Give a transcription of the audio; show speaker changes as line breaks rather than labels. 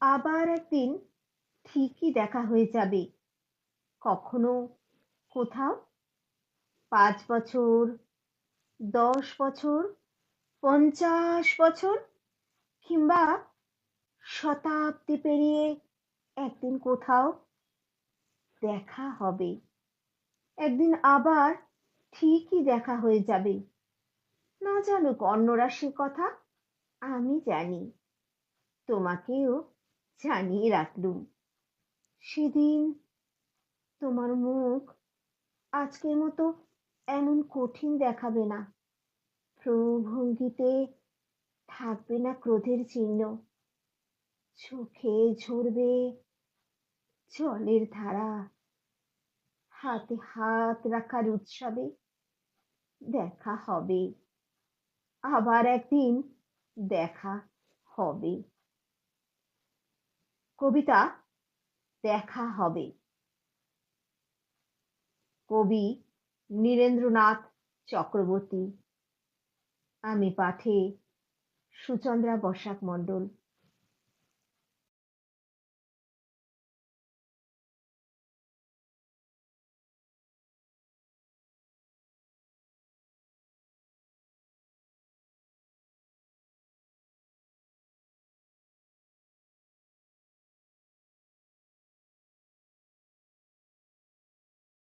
আবার একদিন ঠিকই দেখা হয়ে যাবে। কখনো কোথাও ৫ বছর, ১০ বছর, ৫০ বছর কিংবা শতাব্দী পেরিয়ে একদিন কোথাও দেখা হবে। একদিন আবার ঠিকই দেখা হয়ে যাবে। না জানুক অন্যরা সে কথা, আমি জানি। তোমাকেও জানিয়ে রাখলুম। সেদিন তোমার মুখ আজকের মতো এমন কঠিন দেখাবে না। প্রভঙ্গিতে থাকবে না ক্রোধের চিহ্ন। চোখে ঝরবে জলের ধারা। হাতে হাত রাখার উৎসবে দেখা হবে। আবার একদিন দেখা হবে। কবিতা দেখা হবে। কবি নীরেন্দ্রনাথ চক্রবর্তী। আমি পাঠে সুচন্দ্রা বসাক মণ্ডল।